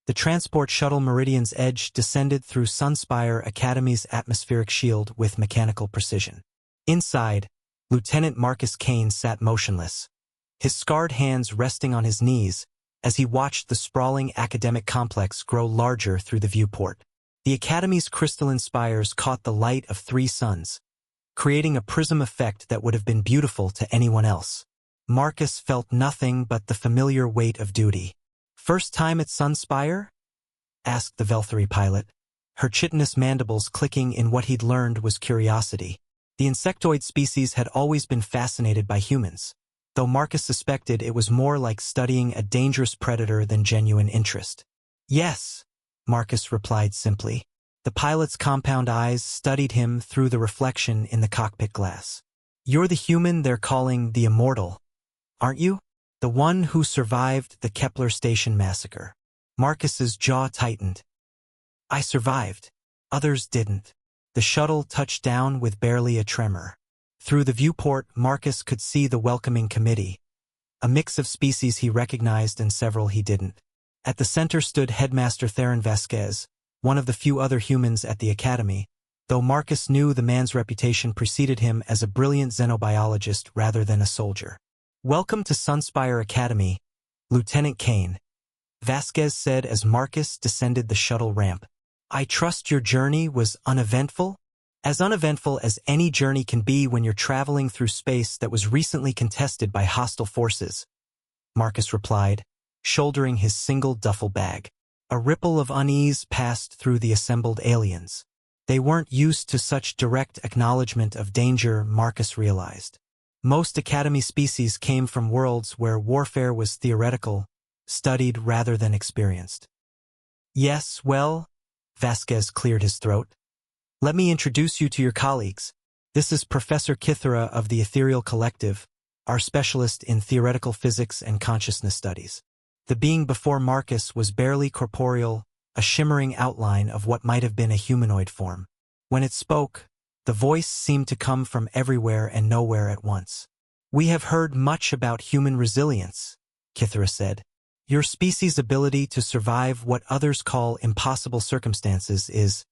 The transport shuttle Meridian's Edge descended through Sunspire Academy's atmospheric shield with mechanical precision. Inside, Lieutenant Marcus Kane sat motionless, his scarred hands resting on his knees as he watched the sprawling academic complex grow larger through the viewport. The Academy's crystalline spires caught the light of 3 suns, creating a prism effect that would have been beautiful to anyone else. Marcus felt nothing but the familiar weight of duty. "First time at Sunspire?" asked the Velthary pilot, her chitinous mandibles clicking in what he'd learned was curiosity. The insectoid species had always been fascinated by humans, though Marcus suspected it was more like studying a dangerous predator than genuine interest. "Yes," Marcus replied simply. The pilot's compound eyes studied him through the reflection in the cockpit glass. "You're the human they're calling the Immortal, aren't you? The one who survived the Kepler Station massacre." Marcus's jaw tightened. "I survived. Others didn't." The shuttle touched down with barely a tremor. Through the viewport, Marcus could see the welcoming committee, a mix of species he recognized and several he didn't. At the center stood Headmaster Theron Vasquez, one of the few other humans at the Academy, though Marcus knew the man's reputation preceded him as a brilliant xenobiologist rather than a soldier. "Welcome to Sunspire Academy, Lieutenant Kane," Vasquez said as Marcus descended the shuttle ramp. "I trust your journey was uneventful?" "As uneventful as any journey can be when you're traveling through space that was recently contested by hostile forces," Marcus replied, shouldering his single duffel bag. A ripple of unease passed through the assembled aliens. They weren't used to such direct acknowledgement of danger, Marcus realized. Most Academy species came from worlds where warfare was theoretical, studied rather than experienced. "Yes, well," Vasquez cleared his throat. "Let me introduce you to your colleagues. This is Professor Kithara of the Ethereal Collective, our specialist in theoretical physics and consciousness studies." The being before Marcus was barely corporeal, a shimmering outline of what might have been a humanoid form. When it spoke, the voice seemed to come from everywhere and nowhere at once. "We have heard much about human resilience," Kithara said. "Your species' ability to survive what others call impossible circumstances is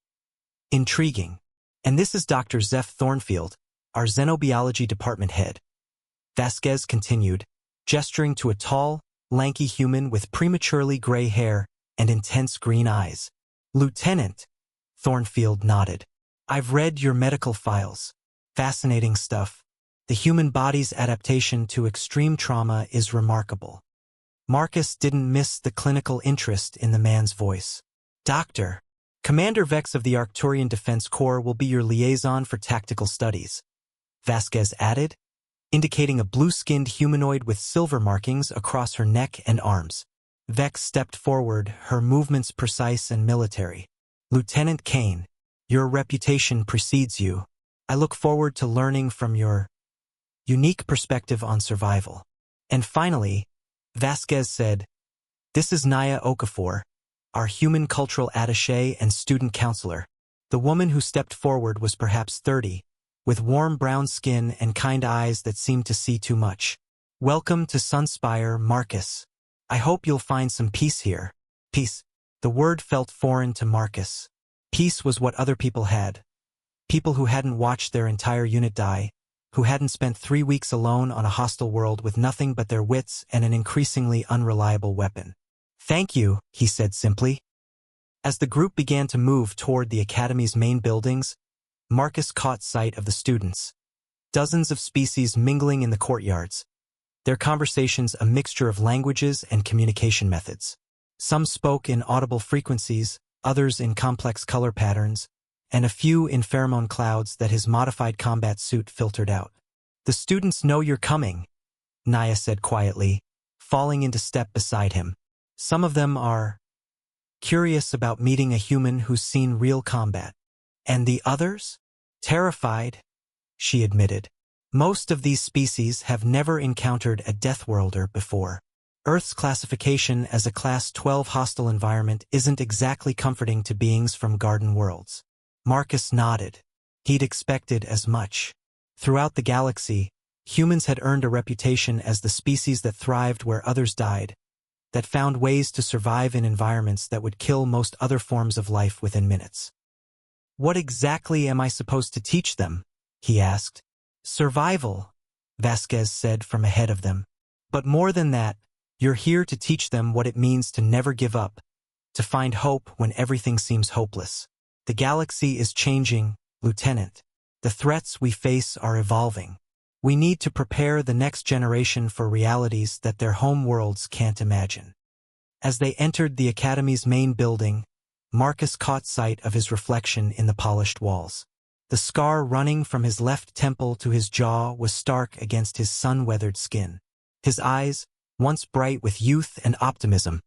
intriguing. And this is Dr. Zeph Thornfield, our xenobiology department head," Vasquez continued, gesturing to a tall, lanky human with prematurely gray hair and intense green eyes. "Lieutenant," Thornfield nodded. "I've read your medical files. Fascinating stuff. The human body's adaptation to extreme trauma is remarkable." Marcus didn't miss the clinical interest in the man's voice. "Doctor, Commander Vex of the Arcturian Defense Corps will be your liaison for tactical studies," Vasquez added, indicating a blue-skinned humanoid with silver markings across her neck and arms. Vex stepped forward, her movements precise and military. "Lieutenant Kane, your reputation precedes you. I look forward to learning from your unique perspective on survival." And finally, Vasquez said, "This is Naya Okafor, our human cultural attaché and student counselor." The woman who stepped forward was perhaps 30, with warm brown skin and kind eyes that seemed to see too much. "Welcome to Sunspire, Marcus. I hope you'll find some peace here." Peace. The word felt foreign to Marcus. Peace was what other people had. People who hadn't watched their entire unit die, who hadn't spent 3 weeks alone on a hostile world with nothing but their wits and an increasingly unreliable weapon. "Thank you," he said simply. As the group began to move toward the Academy's main buildings, Marcus caught sight of the students. Dozens of species mingling in the courtyards, their conversations a mixture of languages and communication methods. Some spoke in audible frequencies, others in complex color patterns, and a few in pheromone clouds that his modified combat suit filtered out. "The students know you're coming," Naya said quietly, falling into step beside him. "Some of them are curious about meeting a human who's seen real combat. And the others? Terrified," she admitted. "Most of these species have never encountered a Deathworlder before. Earth's classification as a Class 12 hostile environment isn't exactly comforting to beings from garden worlds." Marcus nodded. He'd expected as much. Throughout the galaxy, humans had earned a reputation as the species that thrived where others died, that found ways to survive in environments that would kill most other forms of life within minutes. "What exactly am I supposed to teach them?" he asked. "Survival," Vasquez said from ahead of them. "But more than that, you're here to teach them what it means to never give up, to find hope when everything seems hopeless. The galaxy is changing, Lieutenant. The threats we face are evolving. We need to prepare the next generation for realities that their home worlds can't imagine." As they entered the Academy's main building, Marcus caught sight of his reflection in the polished walls. The scar running from his left temple to his jaw was stark against his sun-weathered skin. His eyes, once bright with youth and optimism,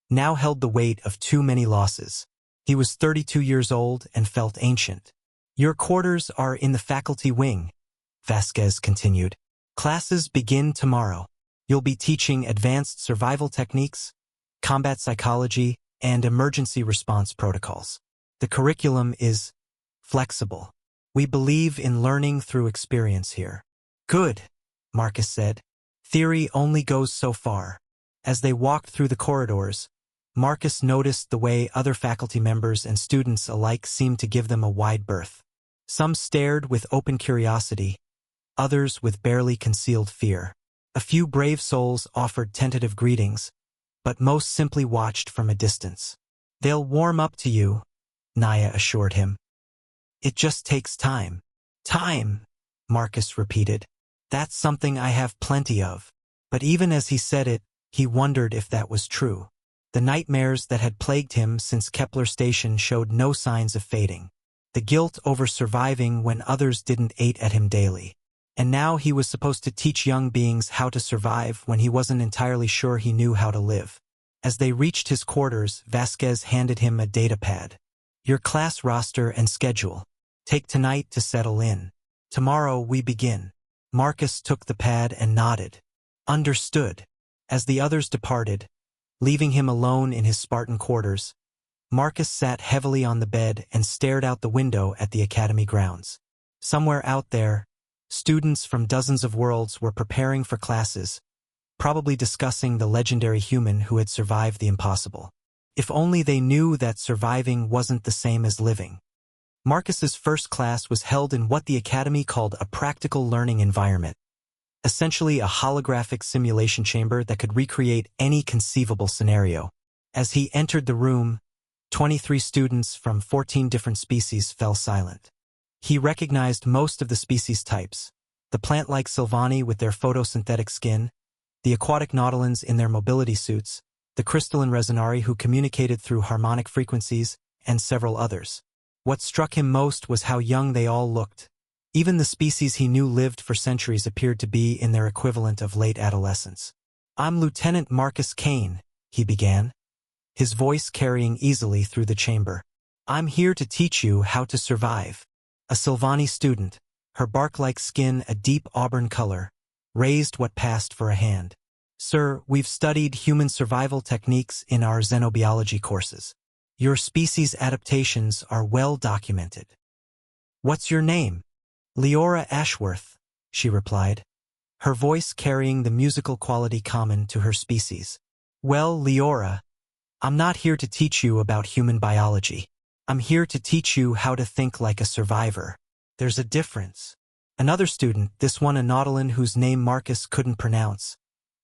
now held the weight of too many losses. He was 32 years old and felt ancient. "Your quarters are in the faculty wing," Vasquez continued. "Classes begin tomorrow. You'll be teaching advanced survival techniques, combat psychology, and emergency response protocols. The curriculum is flexible. We believe in learning through experience here." "Good," Marcus said. "Theory only goes so far." As they walked through the corridors, Marcus noticed the way other faculty members and students alike seemed to give them a wide berth. Some stared with open curiosity, others with barely concealed fear. A few brave souls offered tentative greetings, but most simply watched from a distance. "They'll warm up to you," Naya assured him. "It just takes time." "Time," Marcus repeated. "That's something I have plenty of." But even as he said it, he wondered if that was true. The nightmares that had plagued him since Kepler Station showed no signs of fading. The guilt over surviving when others didn't ate at him daily. And now he was supposed to teach young beings how to survive when he wasn't entirely sure he knew how to live. As they reached his quarters, Vasquez handed him a datapad. "Your class roster and schedule. Take tonight to settle in. Tomorrow we begin." Marcus took the pad and nodded. "Understood." As the others departed, leaving him alone in his Spartan quarters, Marcus sat heavily on the bed and stared out the window at the Academy grounds. Somewhere out there, students from dozens of worlds were preparing for classes, probably discussing the legendary human who had survived the impossible. If only they knew that surviving wasn't the same as living. Marcus's first class was held in what the Academy called a practical learning environment, essentially a holographic simulation chamber that could recreate any conceivable scenario. As he entered the room, 23 students from 14 different species fell silent. He recognized most of the species types: the plant-like Sylvani with their photosynthetic skin, the aquatic nautilins in their mobility suits, the crystalline Resonari who communicated through harmonic frequencies, and several others. What struck him most was how young they all looked. Even the species he knew lived for centuries appeared to be in their equivalent of late adolescence. "I'm Lieutenant Marcus Kane," he began, his voice carrying easily through the chamber. "I'm here to teach you how to survive." A Sylvani student, her bark-like skin a deep auburn color, raised what passed for a hand. "Sir, we've studied human survival techniques in our xenobiology courses. Your species' adaptations are well documented." "What's your name?" "Leora Ashworth," she replied, her voice carrying the musical quality common to her species. "Well, Leora, I'm not here to teach you about human biology. I'm here to teach you how to think like a survivor. There's a difference." Another student, this one a Nautilin whose name Marcus couldn't pronounce,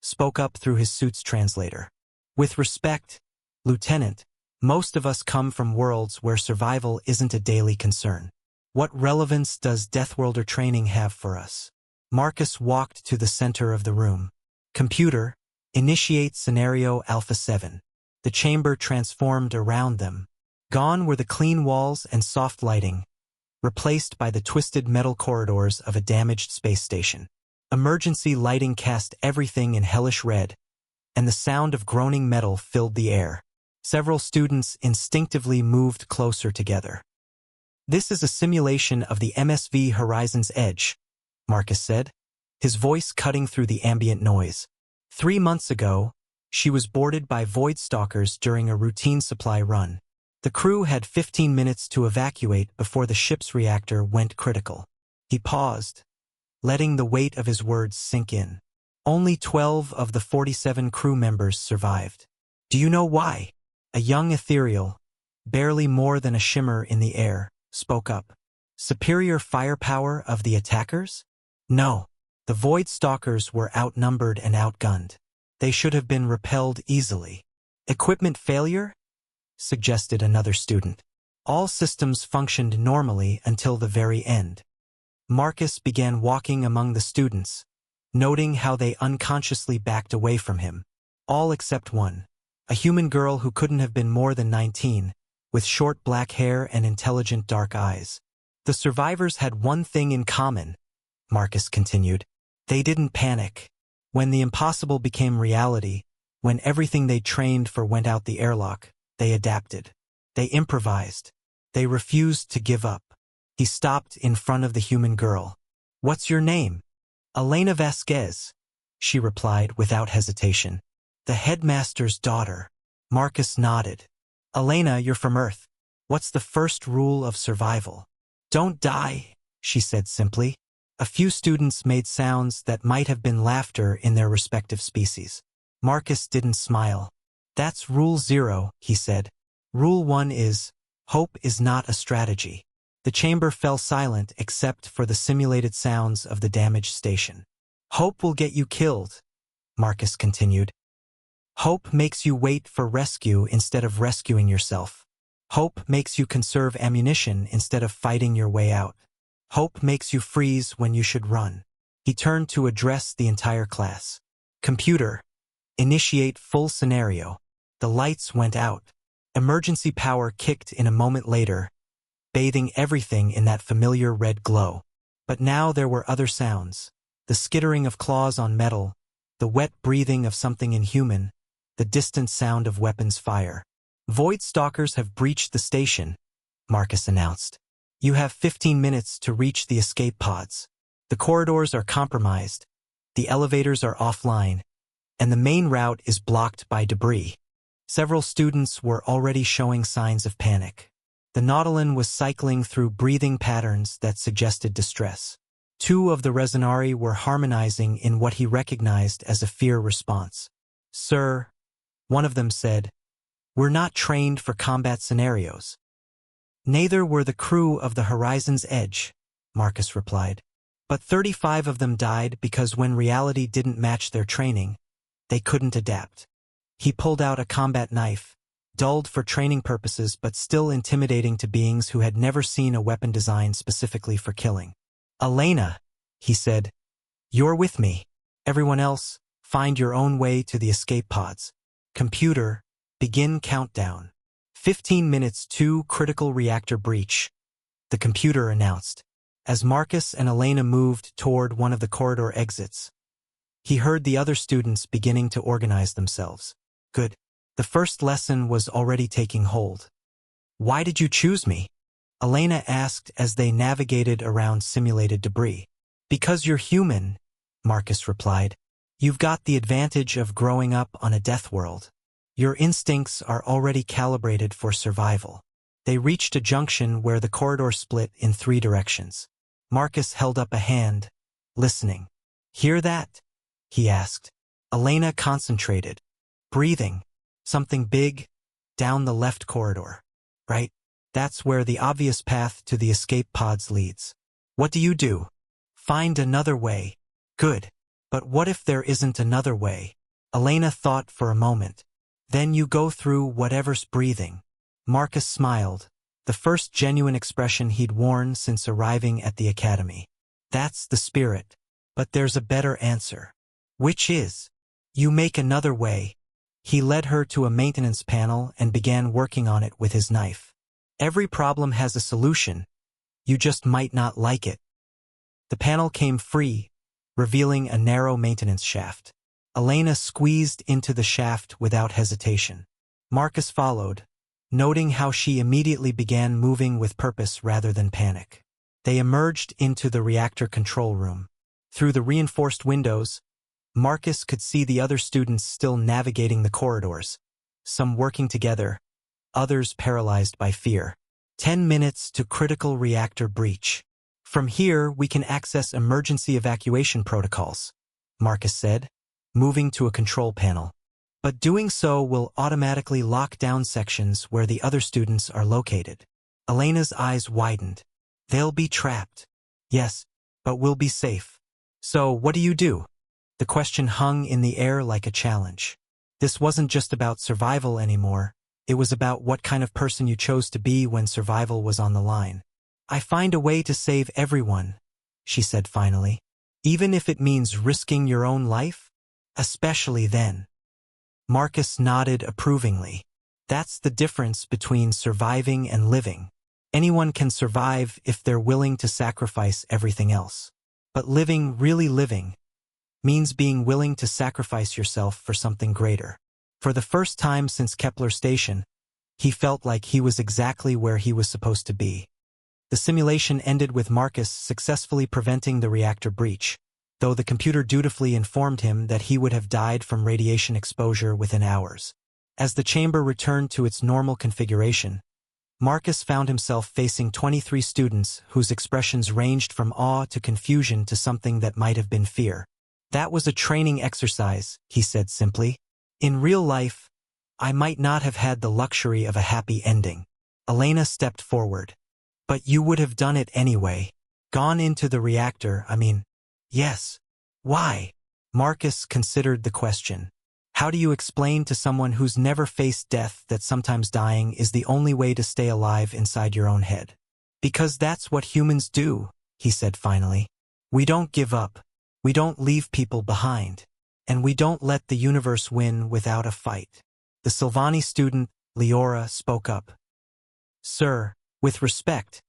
spoke up through his suit's translator. "With respect, Lieutenant, most of us come from worlds where survival isn't a daily concern. What relevance does Deathworlder training have for us?" Marcus walked to the center of the room. "Computer, initiate scenario Alpha 7. The chamber transformed around them. Gone were the clean walls and soft lighting, replaced by the twisted metal corridors of a damaged space station. Emergency lighting cast everything in hellish red, and the sound of groaning metal filled the air. Several students instinctively moved closer together. "This is a simulation of the MSV Horizon's Edge," Marcus said, his voice cutting through the ambient noise. 3 months ago, she was boarded by Void Stalkers during a routine supply run. The crew had 15 minutes to evacuate before the ship's reactor went critical. He paused, letting the weight of his words sink in. Only 12 of the 47 crew members survived. Do you know why? A young ethereal, barely more than a shimmer in the air, spoke up. Superior firepower of the attackers? No. The Void Stalkers were outnumbered and outgunned. They should have been repelled easily. Equipment failure? Suggested another student. All systems functioned normally until the very end. Marcus began walking among the students, noting how they unconsciously backed away from him. All except one. A human girl who couldn't have been more than 19, with short black hair and intelligent dark eyes. The survivors had one thing in common, Marcus continued. They didn't panic. When the impossible became reality, when everything they trained for went out the airlock, they adapted. They improvised. They refused to give up. He stopped in front of the human girl. What's your name? Elena Vasquez, she replied without hesitation. The headmaster's daughter. Marcus nodded. Elena, you're from Earth. What's the first rule of survival? Don't die, she said simply. A few students made sounds that might have been laughter in their respective species. Marcus didn't smile. That's Rule 0, he said. Rule 1 is, hope is not a strategy. The chamber fell silent except for the simulated sounds of the damaged station. Hope will get you killed, Marcus continued. Hope makes you wait for rescue instead of rescuing yourself. Hope makes you conserve ammunition instead of fighting your way out. Hope makes you freeze when you should run. He turned to address the entire class. Computer, initiate full scenario. The lights went out. Emergency power kicked in a moment later, bathing everything in that familiar red glow. But now there were other sounds. The skittering of claws on metal, the wet breathing of something inhuman, the distant sound of weapons fire. Void Stalkers have breached the station, Marcus announced. You have 15 minutes to reach the escape pods. The corridors are compromised, the elevators are offline, and the main route is blocked by debris. Several students were already showing signs of panic. The Nautilin was cycling through breathing patterns that suggested distress. Two of the Resonari were harmonizing in what he recognized as a fear response. Sir, one of them said, we're not trained for combat scenarios. Neither were the crew of the Horizon's Edge, Marcus replied. But 35 of them died because when reality didn't match their training, they couldn't adapt. He pulled out a combat knife, dulled for training purposes but still intimidating to beings who had never seen a weapon designed specifically for killing. Elena, he said, you're with me. Everyone else, find your own way to the escape pods. Computer, begin countdown. 15 minutes to critical reactor breach, the computer announced. As Marcus and Elena moved toward one of the corridor exits, he heard the other students beginning to organize themselves. Good. The first lesson was already taking hold. Why did you choose me? Elena asked as they navigated around simulated debris. Because you're human, Marcus replied. You've got the advantage of growing up on a death world. Your instincts are already calibrated for survival. They reached a junction where the corridor split in 3 directions. Marcus held up a hand, listening. Hear that? He asked. Elena concentrated. Breathing. Something big, down the left corridor. Right? That's where the obvious path to the escape pods leads. What do you do? Find another way. Good. But what if there isn't another way? Elena thought for a moment. Then you go through whatever's breathing. Marcus smiled, the first genuine expression he'd worn since arriving at the academy. That's the spirit. But there's a better answer. Which is? You make another way. He led her to a maintenance panel and began working on it with his knife. Every problem has a solution. You just might not like it. The panel came free, revealing a narrow maintenance shaft. Elena squeezed into the shaft without hesitation. Marcus followed, noting how she immediately began moving with purpose rather than panic. They emerged into the reactor control room. Through the reinforced windows, Marcus could see the other students still navigating the corridors, some working together, others paralyzed by fear. 10 minutes to critical reactor breach. From here, we can access emergency evacuation protocols, Marcus said, moving to a control panel. But doing so will automatically lock down sections where the other students are located. Elena's eyes widened. They'll be trapped. Yes, but we'll be safe. So what do you do? The question hung in the air like a challenge. This wasn't just about survival anymore. It was about what kind of person you chose to be when survival was on the line. I find a way to save everyone, she said finally. Even if it means risking your own life? Especially then. Marcus nodded approvingly. That's the difference between surviving and living. Anyone can survive if they're willing to sacrifice everything else. But living, really living, means being willing to sacrifice yourself for something greater. For the first time since Kepler Station, he felt like he was exactly where he was supposed to be. The simulation ended with Marcus successfully preventing the reactor breach, though the computer dutifully informed him that he would have died from radiation exposure within hours. As the chamber returned to its normal configuration, Marcus found himself facing 23 students whose expressions ranged from awe to confusion to something that might have been fear. That was a training exercise, he said simply. In real life, I might not have had the luxury of a happy ending. Elena stepped forward. But you would have done it anyway. Gone into the reactor, Yes. Why? Marcus considered the question. How do you explain to someone who's never faced death that sometimes dying is the only way to stay alive inside your own head? Because that's what humans do, he said finally. We don't give up. We don't leave people behind. And we don't let the universe win without a fight. The Silvani student, Leora, spoke up. Sir, with respect,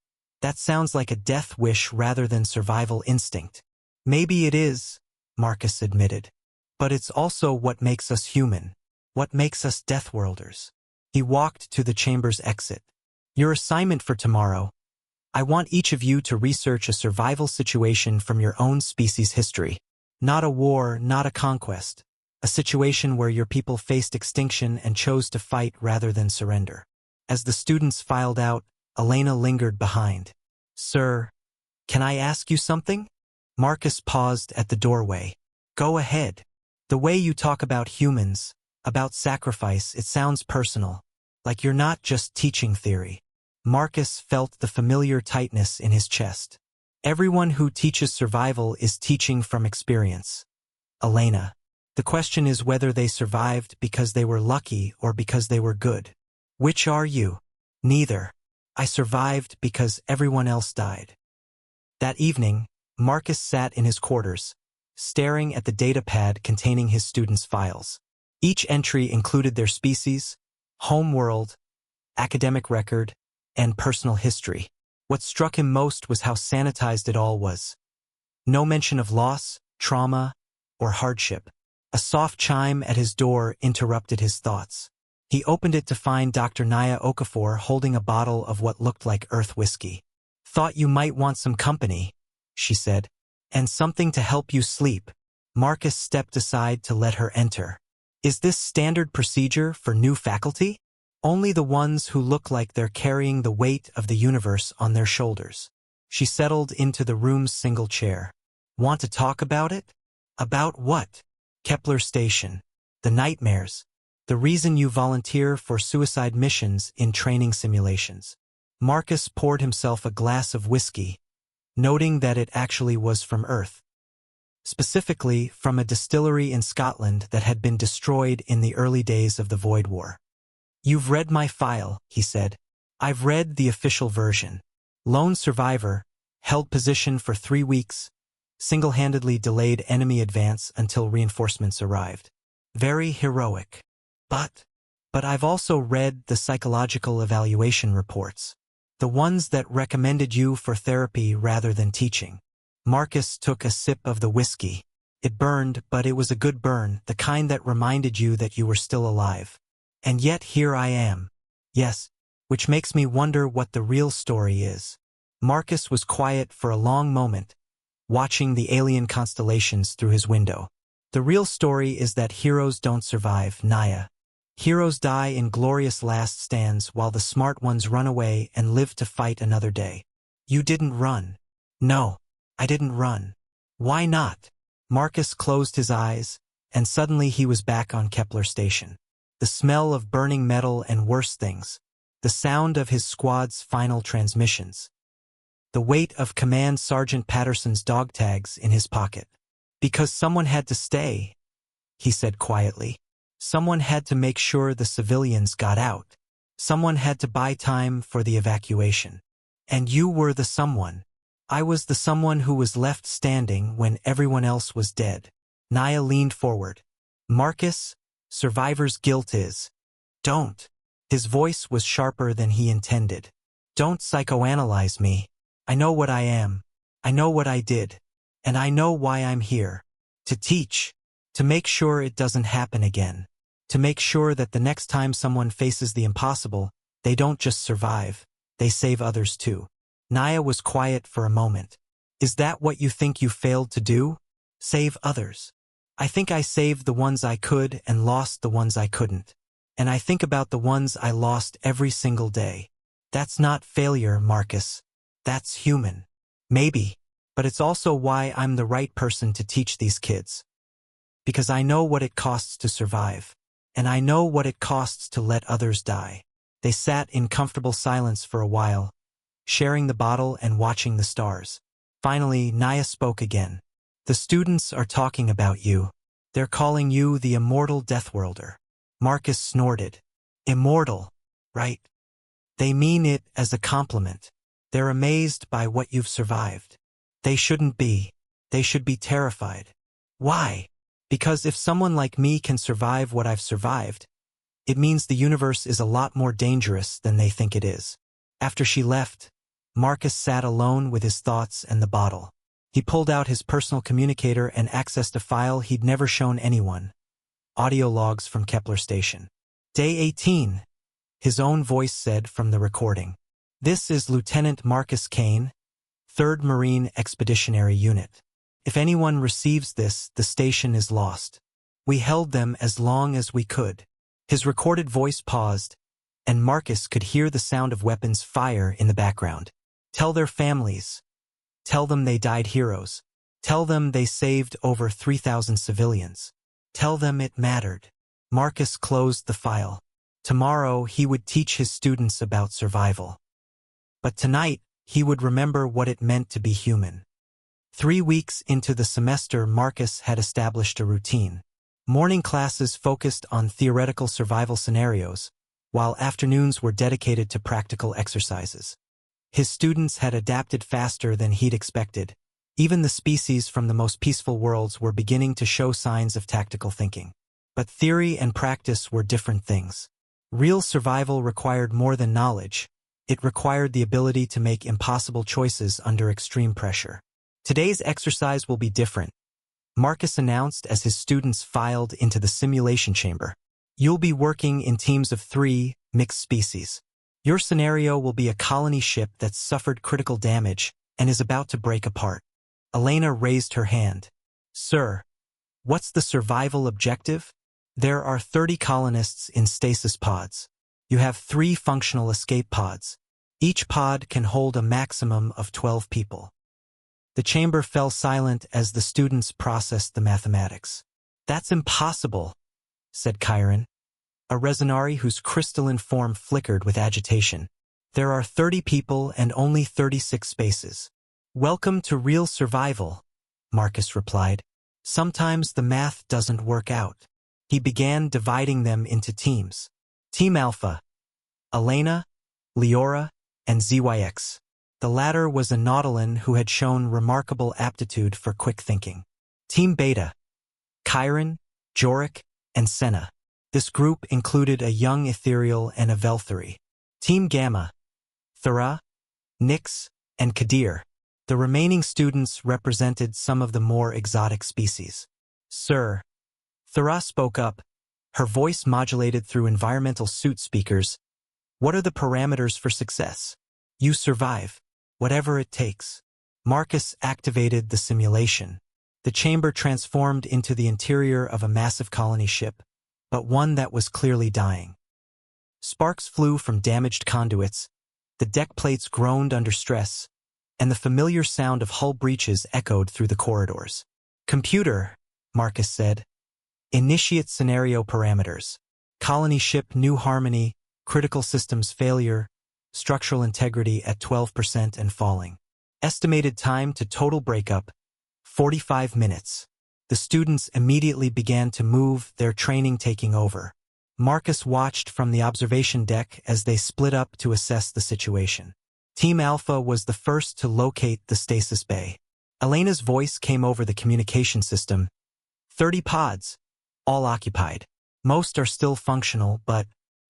that sounds like a death wish rather than survival instinct. Maybe it is, Marcus admitted. But it's also what makes us human, what makes us Deathworlders. He walked to the chamber's exit. Your assignment for tomorrow. I want each of you to research a survival situation from your own species' history. Not a war, not a conquest. A situation where your people faced extinction and chose to fight rather than surrender. As the students filed out, Elena lingered behind. Sir, can I ask you something? Marcus paused at the doorway. Go ahead. The way you talk about humans, about sacrifice, it sounds personal. Like you're not just teaching theory. Marcus felt the familiar tightness in his chest. Everyone who teaches survival is teaching from experience. Elena. The question is whether they survived because they were lucky or because they were good. Which are you? Neither. I survived because everyone else died. That evening, Marcus sat in his quarters, staring at the data pad containing his students' files. Each entry included their species, home world, academic record, and personal history. What struck him most was how sanitized it all was. No mention of loss, trauma, or hardship. A soft chime at his door interrupted his thoughts. He opened it to find Dr. Naya Okafor holding a bottle of what looked like earth whiskey. Thought you might want some company, she said, and something to help you sleep. Marcus stepped aside to let her enter. Is this standard procedure for new faculty? Only the ones who look like they're carrying the weight of the universe on their shoulders. She settled into the room's single chair. Want to talk about it? About what? Kepler Station. The nightmares. The reason you volunteer for suicide missions in training simulations. Marcus poured himself a glass of whiskey, noting that it actually was from Earth. Specifically, from a distillery in Scotland that had been destroyed in the early days of the Void War. You've read my file, he said. I've read the official version. Lone survivor, held position for 3 weeks, single-handedly delayed enemy advance until reinforcements arrived. Very heroic. But I've also read the psychological evaluation reports. The ones that recommended you for therapy rather than teaching. Marcus took a sip of the whiskey. It burned, but it was a good burn, the kind that reminded you that you were still alive. And yet here I am. Yes, which makes me wonder what the real story is. Marcus was quiet for a long moment, watching the alien constellations through his window. The real story is that heroes don't survive, Naya. Heroes die in glorious last stands while the smart ones run away and live to fight another day. You didn't run. No, I didn't run. Why not? Marcus closed his eyes, and suddenly he was back on Kepler Station. The smell of burning metal and worse things. The sound of his squad's final transmissions. The weight of Command Sergeant Patterson's dog tags in his pocket. Because someone had to stay, he said quietly. Someone had to make sure the civilians got out. Someone had to buy time for the evacuation. And you were the someone. I was the someone who was left standing when everyone else was dead. Naya leaned forward. Marcus, survivor's guilt is. Don't. His voice was sharper than he intended. Don't psychoanalyze me. I know what I am. I know what I did. And I know why I'm here. To teach. To make sure it doesn't happen again. To make sure that the next time someone faces the impossible, they don't just survive, they save others too. Naya was quiet for a moment. Is that what you think you failed to do? Save others. I think I saved the ones I could and lost the ones I couldn't. And I think about the ones I lost every single day. That's not failure, Marcus. That's human. Maybe. But it's also why I'm the right person to teach these kids. Because I know what it costs to survive. And I know what it costs to let others die. They sat in comfortable silence for a while, sharing the bottle and watching the stars. Finally, Naya spoke again. The students are talking about you. They're calling you the Immortal Deathworlder. Marcus snorted. Immortal, right? They mean it as a compliment. They're amazed by what you've survived. They shouldn't be. They should be terrified. Why? Because if someone like me can survive what I've survived, it means the universe is a lot more dangerous than they think it is. After she left, Marcus sat alone with his thoughts and the bottle. He pulled out his personal communicator and accessed a file he'd never shown anyone. Audio logs from Kepler Station. Day 18, his own voice said from the recording. This is Lieutenant Marcus Kane, 3rd Marine Expeditionary Unit. If anyone receives this, the station is lost. We held them as long as we could. His recorded voice paused, and Marcus could hear the sound of weapons fire in the background. Tell their families. Tell them they died heroes. Tell them they saved over 3,000 civilians. Tell them it mattered. Marcus closed the file. Tomorrow he would teach his students about survival. But tonight he would remember what it meant to be human. 3 weeks into the semester, Marcus had established a routine. Morning classes focused on theoretical survival scenarios, while afternoons were dedicated to practical exercises. His students had adapted faster than he'd expected. Even the species from the most peaceful worlds were beginning to show signs of tactical thinking. But theory and practice were different things. Real survival required more than knowledge. It required the ability to make impossible choices under extreme pressure. Today's exercise will be different, Marcus announced as his students filed into the simulation chamber. You'll be working in teams of 3, mixed species. Your scenario will be a colony ship that's suffered critical damage and is about to break apart. Elena raised her hand. Sir, what's the survival objective? There are 30 colonists in stasis pods. You have 3 functional escape pods. Each pod can hold a maximum of 12 people. The chamber fell silent as the students processed the mathematics. That's impossible, said Chiron, a Resonari whose crystalline form flickered with agitation. There are 30 people and only 36 spaces. Welcome to real survival, Marcus replied. Sometimes the math doesn't work out. He began dividing them into teams. Team Alpha, Elena, Leora, and ZYX. The latter was a Nautilin who had shown remarkable aptitude for quick thinking. Team Beta, Chiron, Jorik, and Senna. This group included a young Ethereal and a Velthari. Team Gamma, Thera, Nyx, and Kadir. The remaining students represented some of the more exotic species. Sir, Thera spoke up, her voice modulated through environmental suit speakers. What are the parameters for success? You survive, whatever it takes. Marcus activated the simulation. The chamber transformed into the interior of a massive colony ship, but one that was clearly dying. Sparks flew from damaged conduits, the deck plates groaned under stress, and the familiar sound of hull breaches echoed through the corridors. Computer, Marcus said. Initiate scenario parameters. Colony ship New Harmony, critical systems failure, structural integrity at 12% and falling. Estimated time to total breakup, 45 minutes. The students immediately began to move, their training taking over. Marcus watched from the observation deck as they split up to assess the situation. Team Alpha was the first to locate the stasis bay. Elena's voice came over the communication system. 30 pods, all occupied. Most are still functional, but,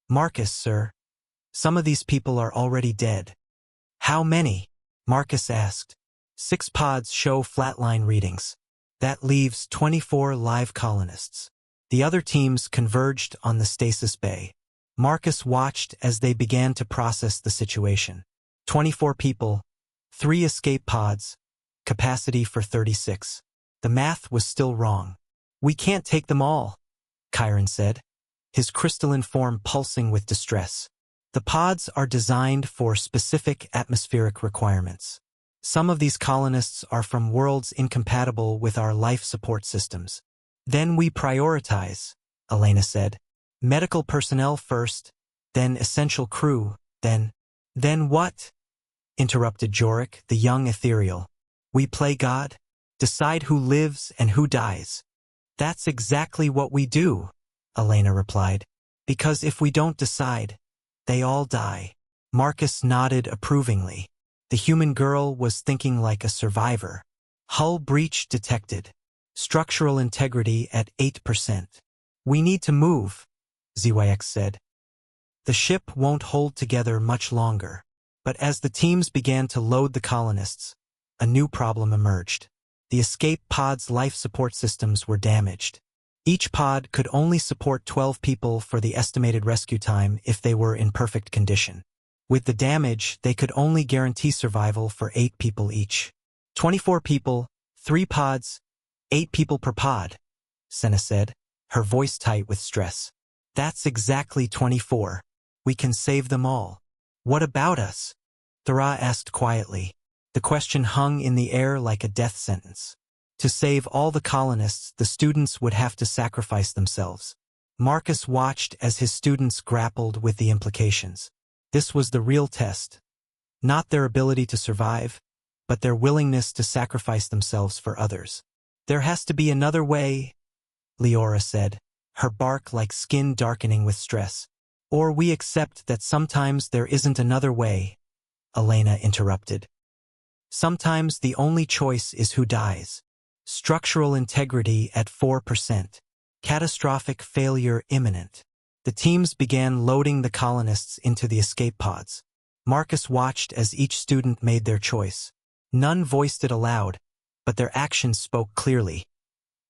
Marcus, sir, some of these people are already dead. How many? Marcus asked. 6 pods show flatline readings. That leaves 24 live colonists. The other teams converged on the stasis bay. Marcus watched as they began to process the situation. 24 people, 3 escape pods, capacity for 36. The math was still wrong. We can't take them all, Chiron said, his crystalline form pulsing with distress. The pods are designed for specific atmospheric requirements. Some of these colonists are from worlds incompatible with our life support systems. Then we prioritize, Elena said. Medical personnel first, then essential crew, then what? Interrupted Jorik, the young ethereal. We play God? Decide who lives and who dies. That's exactly what we do, Elena replied. Because if we don't decide, they all die. Marcus nodded approvingly. The human girl was thinking like a survivor. Hull breach detected. Structural integrity at 8%. We need to move, ZYX said. The ship won't hold together much longer. But as the teams began to load the colonists, a new problem emerged. The escape pod's life support systems were damaged. Each pod could only support 12 people for the estimated rescue time if they were in perfect condition. With the damage, they could only guarantee survival for 8 people each. 24 people, 3 pods, 8 people per pod, Senna said, her voice tight with stress. That's exactly 24. We can save them all. What about us? Thera asked quietly. The question hung in the air like a death sentence. To save all the colonists, the students would have to sacrifice themselves. Marcus watched as his students grappled with the implications. This was the real test. Not their ability to survive, but their willingness to sacrifice themselves for others. There has to be another way, Leora said, her bark like skin darkening with stress. Or we accept that sometimes there isn't another way, Elena interrupted. Sometimes the only choice is who dies. Structural integrity at 4%. Catastrophic failure imminent. The teams began loading the colonists into the escape pods. Marcus watched as each student made their choice. None voiced it aloud, but their actions spoke clearly.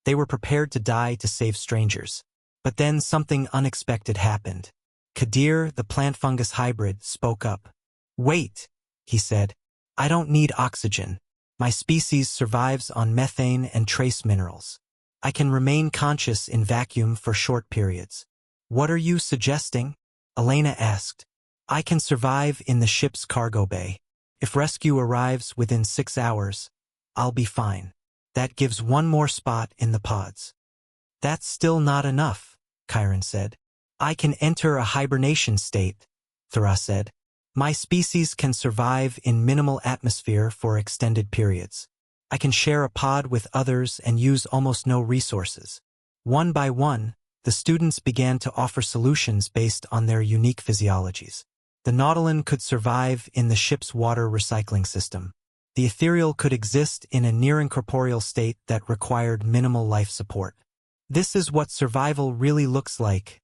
They were prepared to die to save strangers. But then something unexpected happened. Kadir, the plant-fungus hybrid, spoke up. Wait, he said. I don't need oxygen. My species survives on methane and trace minerals. I can remain conscious in vacuum for short periods. What are you suggesting? Elena asked. I can survive in the ship's cargo bay. If rescue arrives within 6 hours, I'll be fine. That gives one more spot in the pods. That's still not enough, Chiron said. I can enter a hibernation state, Thera said. My species can survive in minimal atmosphere for extended periods. I can share a pod with others and use almost no resources. One by one, the students began to offer solutions based on their unique physiologies. The Nautilin could survive in the ship's water recycling system. The ethereal could exist in a near-incorporeal state that required minimal life support. This is what survival really looks like,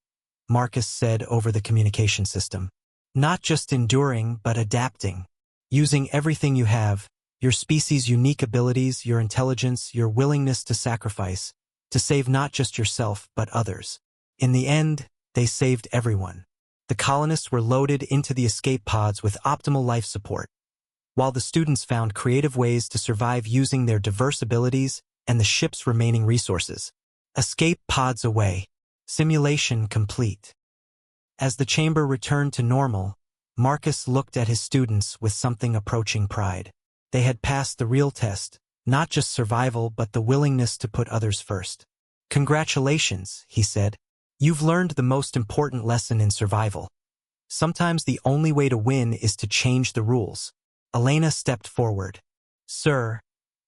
Marcus said over the communication system. Not just enduring, but adapting. Using everything you have, your species' unique abilities, your intelligence, your willingness to sacrifice, to save not just yourself, but others. In the end, they saved everyone. The colonists were loaded into the escape pods with optimal life support, while the students found creative ways to survive using their diverse abilities and the ship's remaining resources. Escape pods away. Simulation complete. As the chamber returned to normal, Marcus looked at his students with something approaching pride. They had passed the real test, not just survival but the willingness to put others first. Congratulations, he said. You've learned the most important lesson in survival. Sometimes the only way to win is to change the rules. Elena stepped forward. Sir,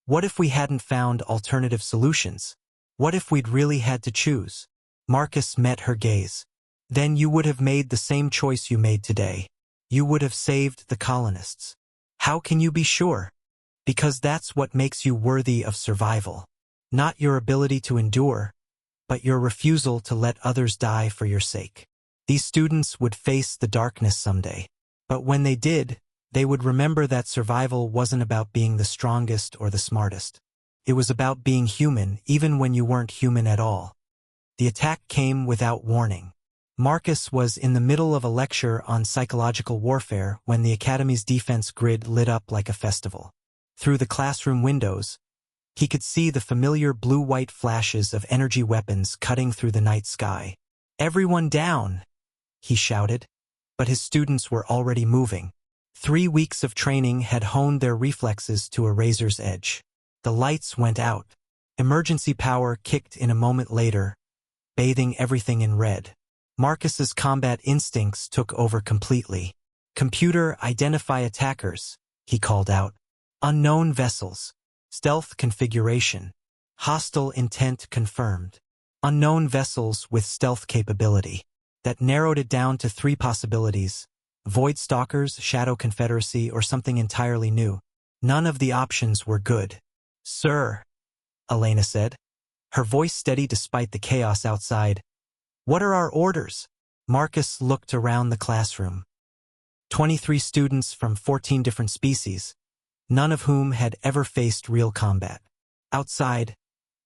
what if we hadn't found alternative solutions? What if we'd really had to choose? Marcus met her gaze. Then you would have made the same choice you made today. You would have saved the colonists. How can you be sure? Because that's what makes you worthy of survival. Not your ability to endure, but your refusal to let others die for your sake. These students would face the darkness someday. But when they did, they would remember that survival wasn't about being the strongest or the smartest. It was about being human, even when you weren't human at all. The attack came without warning. Marcus was in the middle of a lecture on psychological warfare when the Academy's defense grid lit up like a festival. Through the classroom windows, he could see the familiar blue-white flashes of energy weapons cutting through the night sky. "Everyone down!" he shouted. But his students were already moving. 3 weeks of training had honed their reflexes to a razor's edge. The lights went out. Emergency power kicked in a moment later, bathing everything in red. Marcus's combat instincts took over completely. "Computer, identify attackers," he called out. "Unknown vessels. Stealth configuration. Hostile intent confirmed. Unknown vessels with stealth capability." That narrowed it down to 3 possibilities: Void Stalkers, Shadow Confederacy, or something entirely new. None of the options were good. "Sir," Elena said, her voice steady despite the chaos outside. "What are our orders?" Marcus looked around the classroom. 23 students from 14 different species, none of whom had ever faced real combat. Outside,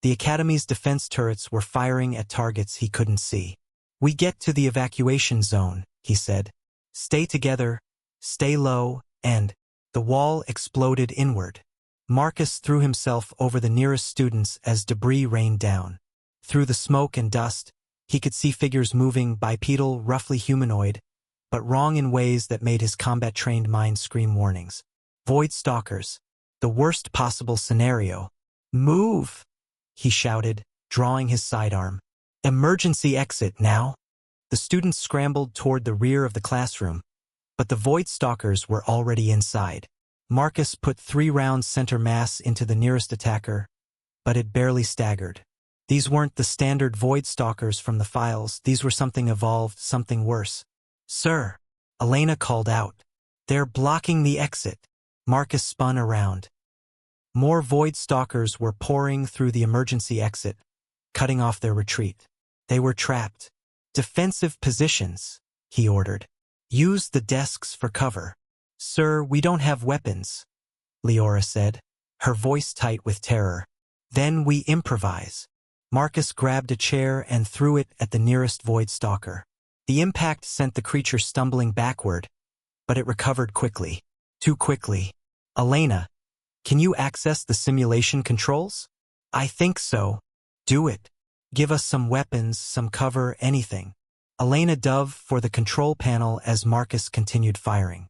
the Academy's defense turrets were firing at targets he couldn't see. "We get to the evacuation zone," he said. "Stay together, stay low," and the wall exploded inward. Marcus threw himself over the nearest students as debris rained down. Through the smoke and dust, he could see figures moving, bipedal, roughly humanoid, but wrong in ways that made his combat-trained mind scream warnings. Void Stalkers. The worst possible scenario. "Move!" he shouted, drawing his sidearm. "Emergency exit now!" The students scrambled toward the rear of the classroom, but the Void Stalkers were already inside. Marcus put 3 rounds center mass into the nearest attacker, but it barely staggered. These weren't the standard Void Stalkers from the files. These were something evolved, something worse. "Sir," Elena called out. "They're blocking the exit." Marcus spun around. More Void Stalkers were pouring through the emergency exit, cutting off their retreat. They were trapped. "Defensive positions," he ordered. "Use the desks for cover." "Sir, we don't have weapons," Leora said, her voice tight with terror. "Then we improvise." Marcus grabbed a chair and threw it at the nearest Void Stalker. The impact sent the creature stumbling backward, but it recovered quickly. Too quickly. "Elena, can you access the simulation controls?" "I think so." "Do it. Give us some weapons, some cover, anything." Elena dove for the control panel as Marcus continued firing.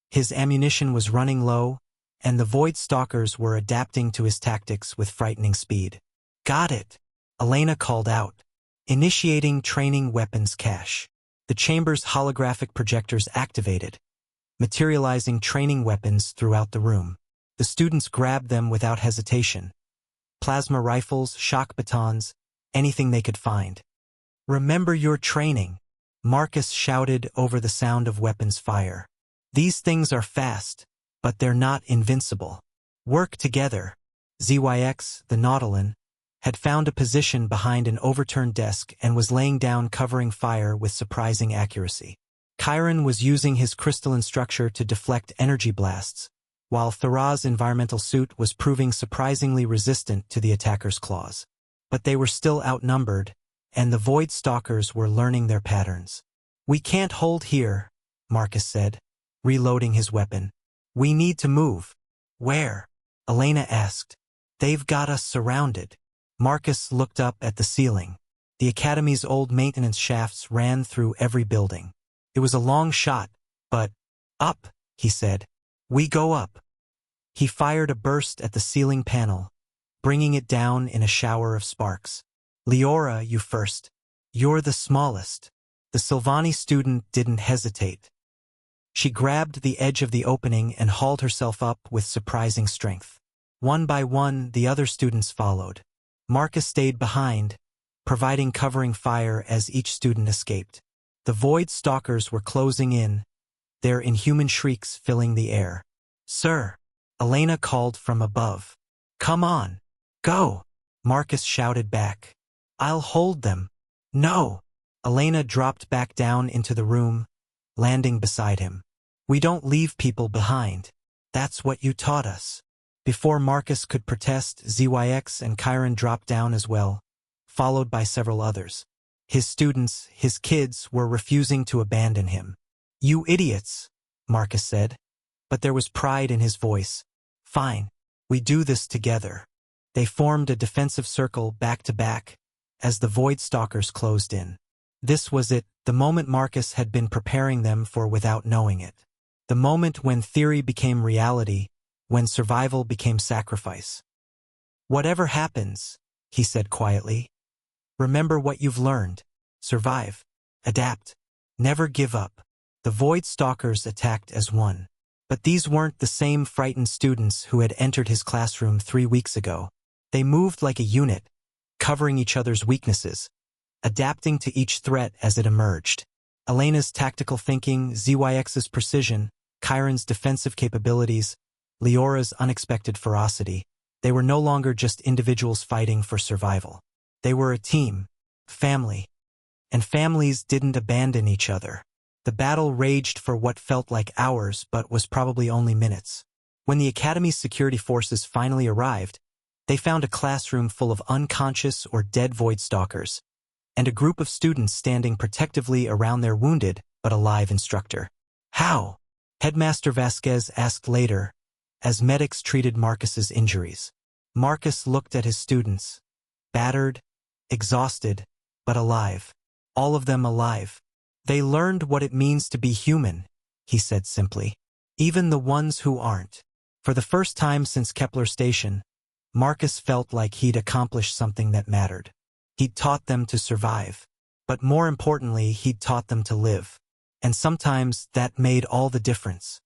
His ammunition was running low, and the Void Stalkers were adapting to his tactics with frightening speed. "Got it," Elena called out. Initiating training weapons cache. The chamber's holographic projectors activated, materializing training weapons throughout the room. The students grabbed them without hesitation. Plasma rifles, shock batons, anything they could find. "Remember your training," Marcus shouted over the sound of weapons fire. "These things are fast, but they're not invincible. Work together." ZYX, the Nautilin, had found a position behind an overturned desk and was laying down covering fire with surprising accuracy. Chiron was using his crystalline structure to deflect energy blasts, while Thara's environmental suit was proving surprisingly resistant to the attacker's claws. But they were still outnumbered, and the Void Stalkers were learning their patterns. "We can't hold here," Marcus said, reloading his weapon. "We need to move." "Where?" Elena asked. "They've got us surrounded." Marcus looked up at the ceiling. The Academy's old maintenance shafts ran through every building. It was a long shot, but "Up," he said. "We go up." He fired a burst at the ceiling panel, bringing it down in a shower of sparks. Leora, you first. You're the smallest. The Silvani student didn't hesitate. She grabbed the edge of the opening and hauled herself up with surprising strength. One by one, the other students followed. Marcus stayed behind, providing covering fire as each student escaped. The Void Stalkers were closing in, their inhuman shrieks filling the air. "Sir!" Elena called from above. "Come on! Go!" Marcus shouted back. "I'll hold them." "No!" Elena dropped back down into the room, landing beside him. "We don't leave people behind. That's what you taught us." Before Marcus could protest, ZYX and Chiron dropped down as well, followed by several others. His students, his kids, were refusing to abandon him. "You idiots," Marcus said, but there was pride in his voice. "Fine, we do this together." They formed a defensive circle back to back as the Void Stalkers closed in. This was it, the moment Marcus had been preparing them for without knowing it. The moment when theory became reality, when survival became sacrifice. "Whatever happens," he said quietly, "remember what you've learned. Survive. Adapt. Never give up." The Void Stalkers attacked as one. But these weren't the same frightened students who had entered his classroom 3 weeks ago. They moved like a unit, covering each other's weaknesses, adapting to each threat as it emerged. Elena's tactical thinking, ZYX's precision, Chiron's defensive capabilities, Leora's unexpected ferocity. They were no longer just individuals fighting for survival. They were a team, family. And families didn't abandon each other. The battle raged for what felt like hours but was probably only minutes. When the Academy's security forces finally arrived, they found a classroom full of unconscious or dead Void Stalkers, and a group of students standing protectively around their wounded but alive instructor. "How?" Headmaster Vasquez asked later, as medics treated Marcus's injuries. Marcus looked at his students, battered, exhausted, but alive. All of them alive. "They learned what it means to be human," he said simply. "Even the ones who aren't." For the first time since Kepler Station, Marcus felt like he'd accomplished something that mattered. He'd taught them to survive. But more importantly, he'd taught them to live. And sometimes that made all the difference.